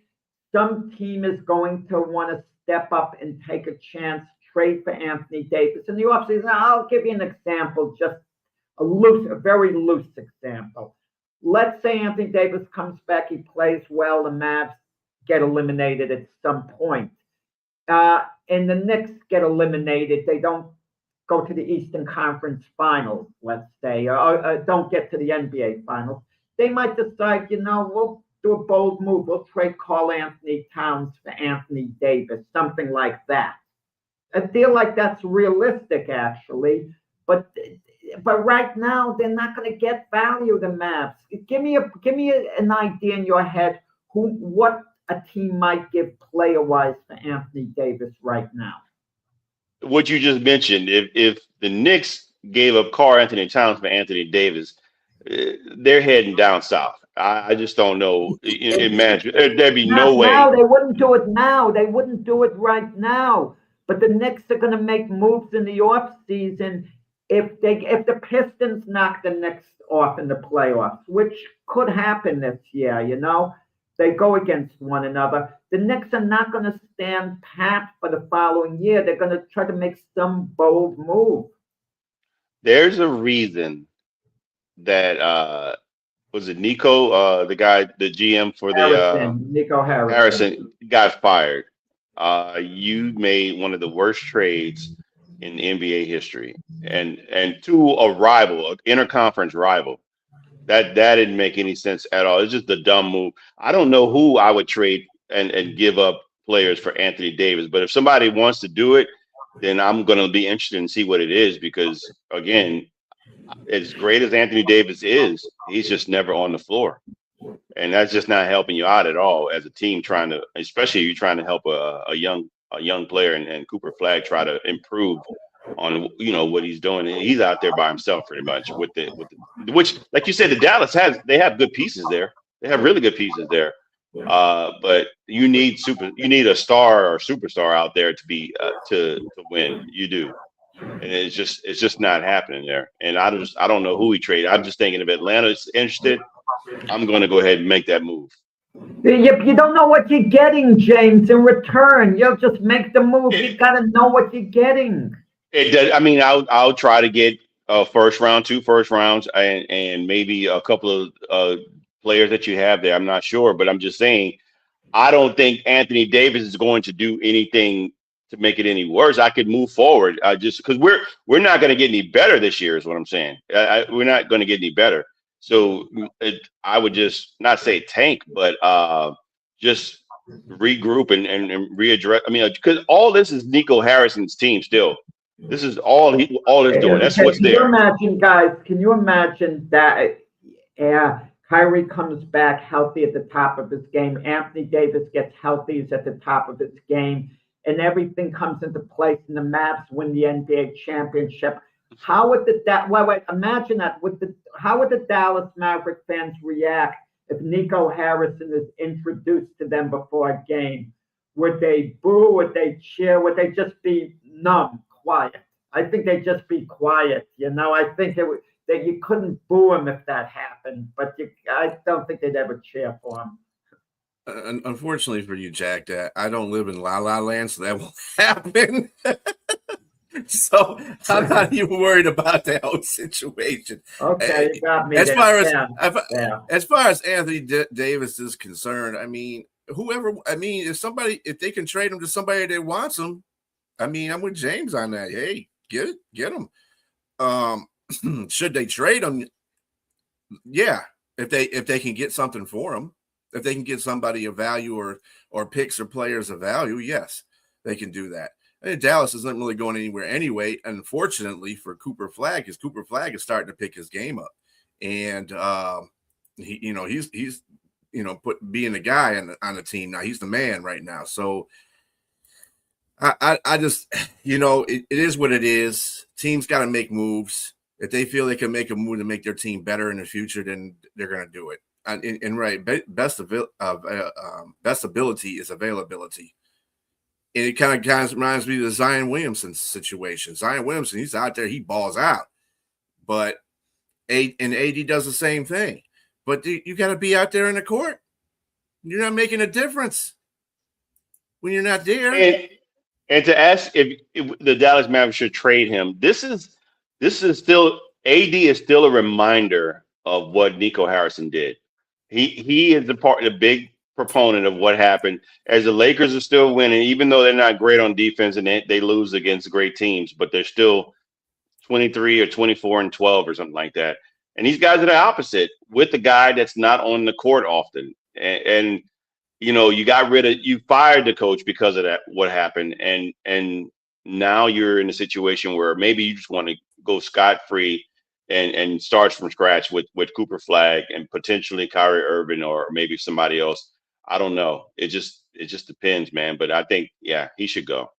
some team is going to want to step up and take a chance, trade for Anthony Davis. In the offseason, I'll give you an example, just a very loose example. Let's say Anthony Davis comes back, he plays well, the Mavs get eliminated at some point. And the Knicks get eliminated. They don't go to the Eastern Conference Finals, let's say, or don't get to the NBA Finals. They might decide, we'll do a bold move. We'll trade Karl-Anthony Towns for Anthony Davis, something like that. A deal like that's realistic, actually. But right now, they're not going to get value, the Mavs. Give me an idea in your head what a team might give player-wise for Anthony Davis right now. What you just mentioned, if the Knicks gave up Karl Anthony Towns for Anthony Davis, they're heading down south. I just don't know. Imagine there'd be no Not way. now. They wouldn't do it now. They wouldn't do it right now. But the Knicks are going to make moves in the off season if the Pistons knock the Knicks off in the playoffs, which could happen this year. You know, they go against one another. The Knicks are not going to stand pat for the following year. They're going to try to make some bold move. There's a reason that was it Nico, the guy, the GM for the Nico Harrison got fired. You made one of the worst trades in NBA history, and to a rival, an interconference rival. That didn't make any sense at all. It's just a dumb move. I don't know who I would trade and give up players for Anthony Davis, but if somebody wants to do it, then I'm going to be interested in see what it is, because again, as great as Anthony Davis is, he's just never on the floor. And that's just not helping you out at all as a team trying to, especially you're trying to help a young player and Cooper Flag try to improve on, what he's doing. And he's out there by himself pretty much with which, like you said, the Dallas they have good pieces there. They have really good pieces there. But you need a star or superstar out there to be to win. You do. And it's just not happening there. And I don't know who he traded. I'm just thinking if Atlanta's interested, I'm going to go ahead and make that move. You don't know what you're getting, James, in return. You'll just make the move. You got to know what you're getting. I mean, I'll try to get a first round, 2 first rounds, and maybe a couple of players that you have there. I'm not sure, but I'm just saying, I don't think Anthony Davis is going to do anything to make it any worse. I could move forward just because we're not going to get any better this year is what I'm saying. We're not going to get any better. So I would just not say tank, but just regroup and readdress. I mean, because all this is Nico Harrison's team still. This is all he's doing. That's what's there. Can you imagine that Kyrie comes back healthy at the top of his game, Anthony Davis gets healthy, is at the top of his game, and everything comes into place, and the Mavs win the NBA championship? How would imagine that. How would the Dallas Maverick fans react if Nico Harrison is introduced to them before a game? Would they boo? Would they cheer? Would they just be numb, quiet? I think they'd just be quiet. I think that you couldn't boo him if that happened, but I don't think they'd ever cheer for him. Unfortunately for you, Jack, that I don't live in La La Land, so that won't happen. So I'm not even worried about that whole situation. Okay, you got me. As far as Anthony Davis is concerned, I mean, if they can trade him to somebody that wants him, I mean, I'm with James on that. Hey, get him. Should they trade him? Yeah, if they can get something for him, if they can get somebody of value or picks or players of value, yes, they can do that. And Dallas isn't really going anywhere anyway. Unfortunately for Cooper Flag, because Cooper Flag is starting to pick his game up, and he's being the guy on the team now. He's the man right now. So I just it is what it is. Teams got to make moves. If they feel they can make a move to make their team better in the future, then they're going to do it. And right, best ability is availability. And it kind of reminds me of the Zion Williamson situation. Zion Williamson, he's out there, he balls out. But AD does the same thing. But you got to be out there in the court. You're not making a difference when you're not there. And to ask if the Dallas Mavericks should trade him, this is still AD is still a reminder of what Nico Harrison did. He is the big proponent of what happened as the Lakers are still winning, even though they're not great on defense and they lose against great teams, but they're still 23 or 24 and 12 or something like that. And these guys are the opposite with the guy that's not on the court often. And you fired the coach because of that, what happened. And now you're in a situation where maybe you just want to go scot-free and start from scratch with Cooper Flag and potentially Kyrie Irving or maybe somebody else. I don't know. It just depends, man. But I think, yeah, he should go.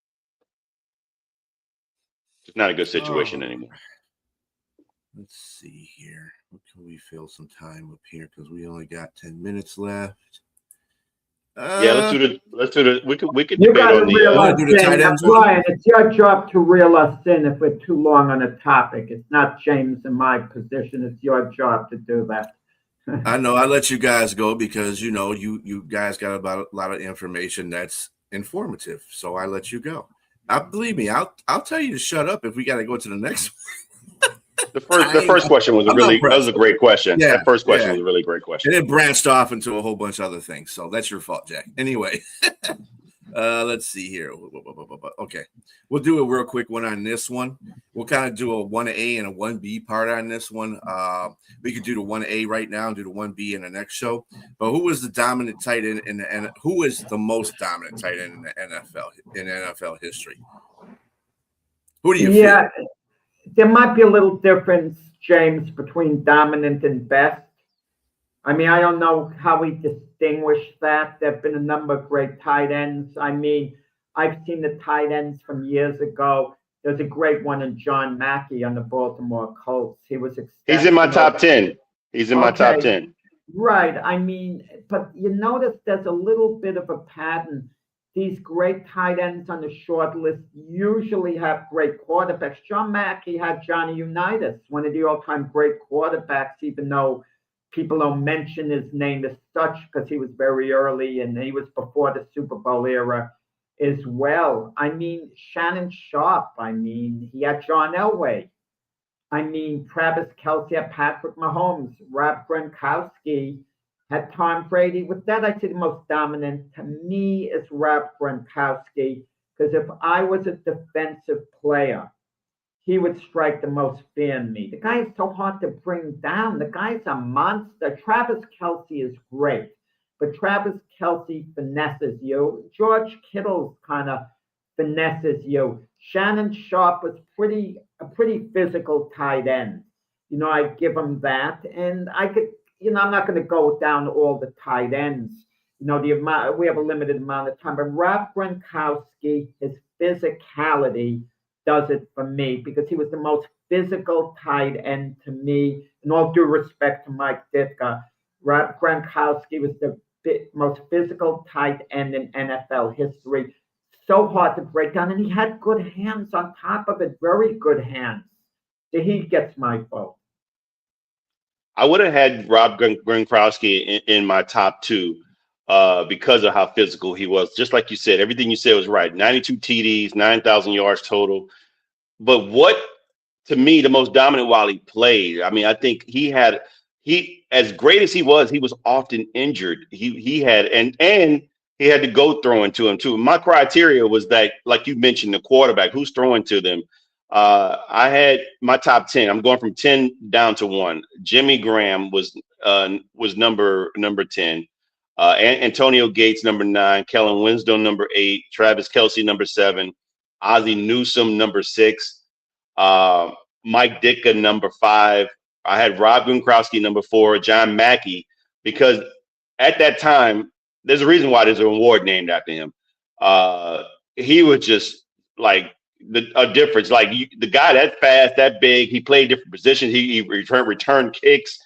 It's not a good situation anymore. Let's see here. What can we fill some time up here? Because we only got 10 minutes left. Yeah, let's do the we could You debate got to on the reel us do the tight in. ends, right? Brian, it's your job to reel us in if we're too long on a topic. It's not James in my position. It's your job to do that. I know I let you guys go because you guys got about a lot of information that's informative, so I let you go. Believe me, I'll tell you to shut up if we got to go to the next one. the first question was a great question. Yeah, that first question was a really great question. And it branched off into a whole bunch of other things, so that's your fault, Jack. Anyway, let's see here. Okay, we'll do a real quick one on this one. We'll kind of do a 1A and a 1B part on this one. We could do the 1A right now and do the 1B in the next show. But who was the dominant tight end who is the most dominant tight end in the NFL history? Who do you feel? There might be a little difference, James, between dominant and best. I mean, I don't know how we distinguish that. There have been a number of great tight ends. I mean, I've seen the tight ends from years ago. There's a great one in John Mackey on the Baltimore Colts. He's in my top 10. He's in my top 10. Right. I mean, but you notice there's a little bit of a pattern. These great tight ends on the short list usually have great quarterbacks. John Mackey had Johnny Unitas, one of the all-time great quarterbacks, even though people don't mention his name as such because he was very early and he was before the Super Bowl era as well. I mean, Shannon Sharp. I mean, he had John Elway. I mean, Travis Kelce had Patrick Mahomes. Rob Gronkowski had Tom Brady. With that, I'd say the most dominant to me is Rob Gronkowski, because if I was a defensive player, he would strike the most fear in me. The guy is so hard to bring down. The guy's a monster. Travis Kelce is great, but Travis Kelce finesses you. George Kittle kind of finesses you. Shannon Sharp was a pretty physical tight end. I give him that, and I could. I'm not going to go down all the tight ends. We have a limited amount of time, but Rob Gronkowski, his physicality does it for me because he was the most physical tight end to me. In all due respect to Mike Ditka, Rob Gronkowski was the most physical tight end in NFL history. So hard to break down, and he had good hands on top of it, very good hands. So he gets my vote. I would have had Rob Gronkowski in my top 2 because of how physical he was. Just like you said, everything you said was right. 92 TDs, 9,000 yards total. But what, to me, the most dominant while he played, I mean, I think he as great as he was often injured. He had to go throwing to him too. My criteria was that, like you mentioned, the quarterback, who's throwing to them. I had my top 10. I'm going from 10 down to 1. Jimmy Graham was number 10. Antonio Gates, number 9. Kellen Winslow, number 8. Travis Kelce, number 7. Ozzie Newsome, number 6. Mike Ditka, number 5. I had Rob Gronkowski, number 4. John Mackey, because at that time, there's a reason why there's an award named after him. He was just like a difference. Like the guy that fast, that big, he played different positions. He returned kicks.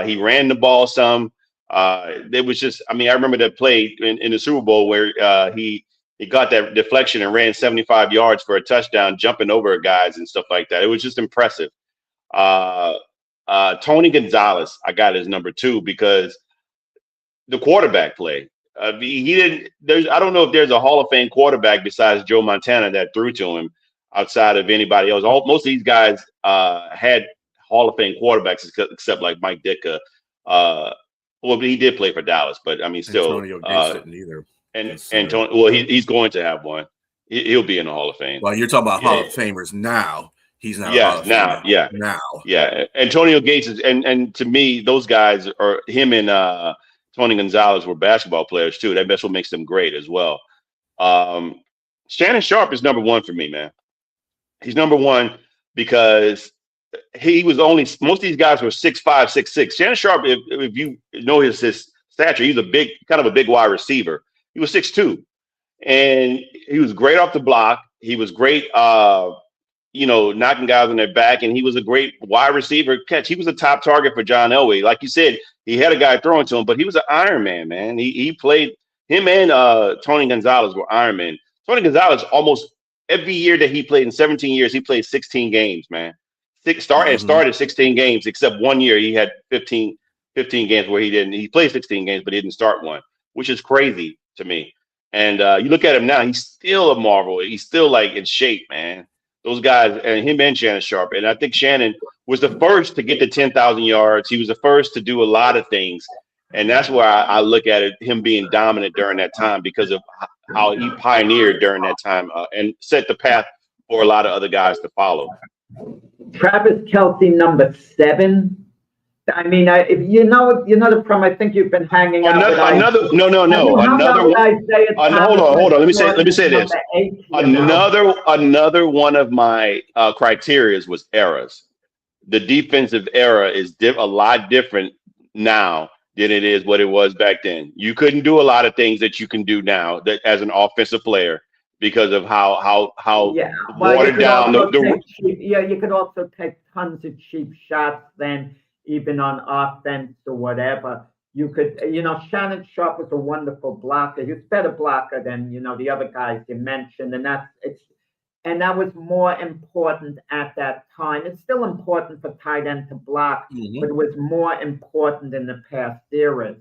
He ran the ball some. It was just, I mean, I remember that play in the Super Bowl where he got that deflection and ran 75 yards for a touchdown, jumping over guys and stuff like that. It was just impressive. Tony Gonzalez, I got as number 2 because the quarterback play. He didn't. I don't know if there's a Hall of Fame quarterback besides Joe Montana that threw to him outside of anybody else. Most of these guys had Hall of Fame quarterbacks except like Mike Ditka. Well, he did play for Dallas, but I mean, still. Antonio Gates didn't either. And Tony, well, he's going to have one. He'll be in the Hall of Fame. Well, you're talking about Hall of Famers now. He's not. Yeah, now. Yeah. Antonio Gates and to me, those guys are him and Tony Gonzalez were basketball players too. That's what makes them great as well. Shannon Sharp is number 1 for me, man. He's number 1 because he was most of these guys were 6'5", 6'6". Shannon Sharp, if you know his stature, he's kind of a big wide receiver. He was 6'2", and he was great off the block. He was great, knocking guys on their back, and he was a great wide receiver catch. He was a top target for John Elway. Like you said, he had a guy throwing to him, but he was an Iron Man, man. He played him and Tony Gonzalez were Iron Man. Tony Gonzalez almost every year that he played in 17 years, he played 16 games, man. Started 16 games, except 1 year he had 15 games where he didn't. He played 16 games, but he didn't start one, which is crazy to me. And you look at him now, he's still a marvel. He's still like in shape, man. Those guys, and him and Shannon Sharpe. And I think Shannon was the first to get to 10,000 yards. He was the first to do a lot of things. And that's why I look at it, him being dominant during that time, because of how he pioneered during that time and set the path for a lot of other guys to follow. Travis Kelce, number 7. I mean, if you know the problem. I think you've been hanging out. Hold on. Let me say this. Another one of my criterias was eras. The defensive era is a lot different now than it is what it was back then. You couldn't do a lot of things that you can do now that as an offensive player because of how watered down you could also take tons of cheap shots then, even on offense or whatever. You could, Shannon Sharpe was a wonderful blocker. He was a better blocker than, the other guys you mentioned. And that was more important at that time. It's still important for tight end to block, but it was more important in the past eras.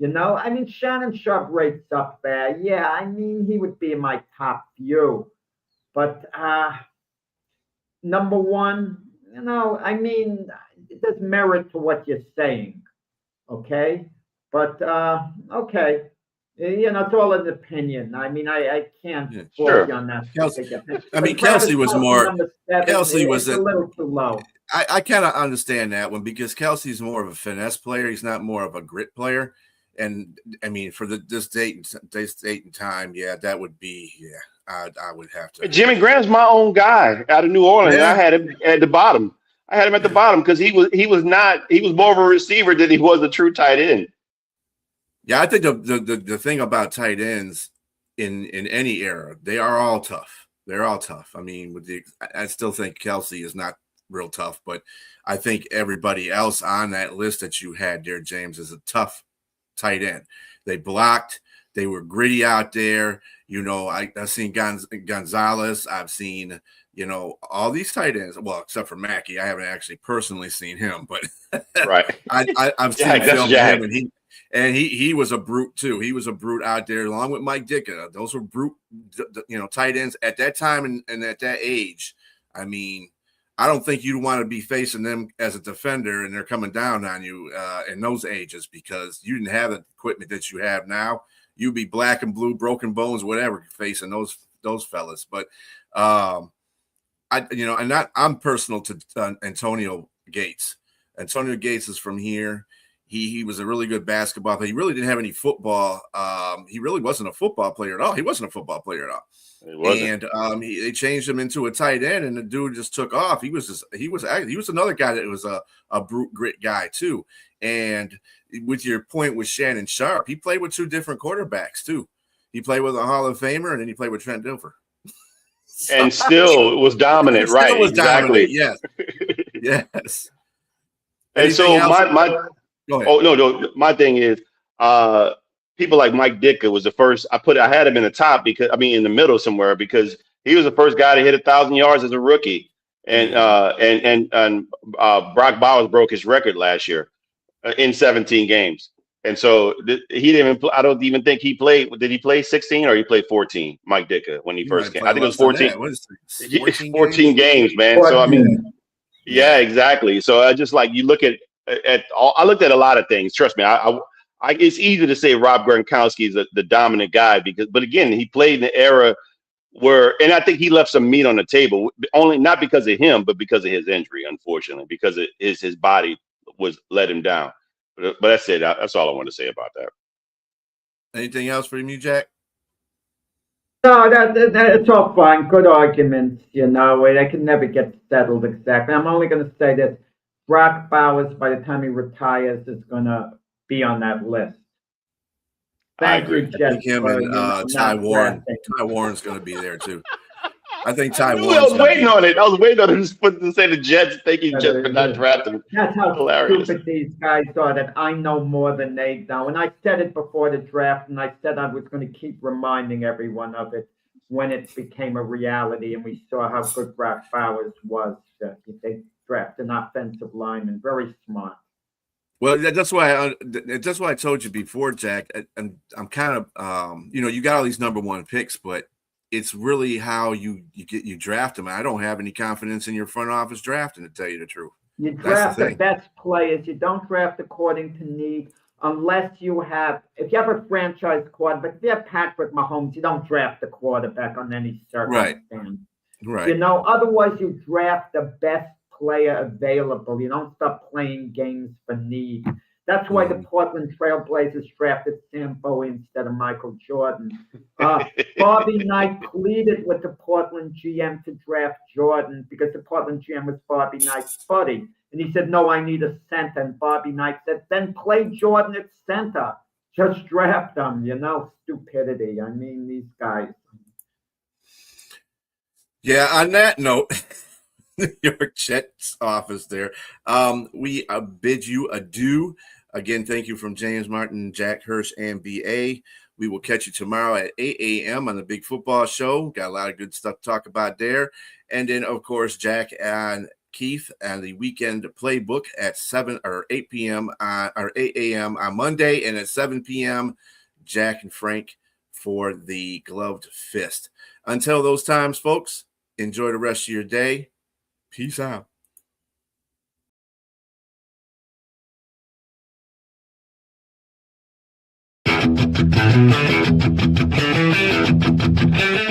I mean, Shannon Sharpe rates up there. Yeah, I mean, he would be in my top few. But number 1, I mean, there's merit to what you're saying. Okay? But, okay. It's all an opinion. I mean, I can't force you on that. Kelce was more. Kelce was a little too low. I kind of understand that one because Kelce's more of a finesse player. He's not more of a grit player. And I mean, for this date and time, that would be. I would have to. Jimmy Graham's my own guy out of New Orleans. I had him at the bottom. Because he was more of a receiver than he was a true tight end. Yeah, I think the thing about tight ends in any era, they are all tough. They're all tough. I mean, I still think Kelce is not real tough, but I think everybody else on that list that you had there, James, is a tough tight end. They blocked. They were gritty out there. I've seen Gonzalez. I've seen, all these tight ends. Well, except for Mackey. I haven't actually personally seen him, but right. I've seen film of him, and he was a brute too. He was a brute out there, along with Mike Ditka. Those were brute, tight ends at that time and at that age. I mean, I don't think you'd want to be facing them as a defender, and they're coming down on you in those ages because you didn't have the equipment that you have now. You'd be black and blue, broken bones, whatever, facing those fellas. But I'm personal to Antonio Gates. Antonio Gates is from here. He was a really good basketball player. He really didn't have any football. He really wasn't a football player at all. He wasn't a football player at all. And they changed him into a tight end, and the dude just took off. He was another guy that was a brute grit guy too. And with your point with Shannon Sharpe, he played with 2 different quarterbacks too. He played with a Hall of Famer, and then he played with Trent Dilfer. And still was dominant, right? Exactly. Yes. Yes. And so my thing is, people like Mike Ditka was the first. I had him in the top in the middle somewhere because he was the first guy to hit 1,000 yards as a rookie, and Brock Bowers broke his record last year in 17 games, and so he didn't even. I don't even think he played. Did he play 16 or he played 14? Mike Ditka when he first came. I think it was 14. 14 games, man. 14. So I mean, yeah, exactly. So I just you look at all. I looked at a lot of things. Trust me, it's easy to say Rob Gronkowski is the dominant guy but again, he played in the era and I think he left some meat on the table, only not because of him, but because of his injury, unfortunately, because his body let him down. But that's it. That's all I want to say about that. Anything else from you, Jack? No, that's all fine. Good arguments, They can never get settled exactly. I'm only going to say that Brock Bowers, by the time he retires, is going to be on that list. Thank you, Jeff. I think him and Ty Warren. Ty Warren's going to be there too. I think I knew I Taiwan's was waiting on it. I was waiting on him to say the Jets. Thank you, Jets, for not drafting. That's how Hilarious. stupid these guys are, that I know more than they know. And I said it before the draft, and I said I was going to keep reminding everyone of it when it became a reality, and we saw how good Brock Bowers was. They drafted an offensive lineman, very smart. Well, that's why I told you before, Jack. And I'm kind of, you got all these number one picks, but it's really how you draft them. I don't have any confidence in your front office drafting, to tell you the truth. You draft the best players. You don't draft according to need, unless if you have a franchise quarterback. If you have Patrick Mahomes, you don't draft the quarterback on any circumstance. Right. Otherwise you draft the best player available. You don't start playing games for need. That's why the Portland Trailblazers drafted Sam Bowie instead of Michael Jordan. Bobby Knight pleaded with the Portland GM to draft Jordan because the Portland GM was Bobby Knight's buddy. And he said, no, I need a center. And Bobby Knight said, then play Jordan at center. Just draft him, stupidity. I mean, these guys. Yeah, on that note, New York Jets office there. We bid you adieu. Again, thank you from James Martin, Jack Hirsch, and BA. We will catch you tomorrow at 8 a.m. on the Big Football Show. Got a lot of good stuff to talk about there. And then, of course, Jack and Keith and the Weekend Playbook at 7 or 8 p.m. Or 8 a.m. on Monday, and at 7 p.m., Jack and Frank for the Gloved Fist. Until those times, folks, enjoy the rest of your day. Peace out. Thank you.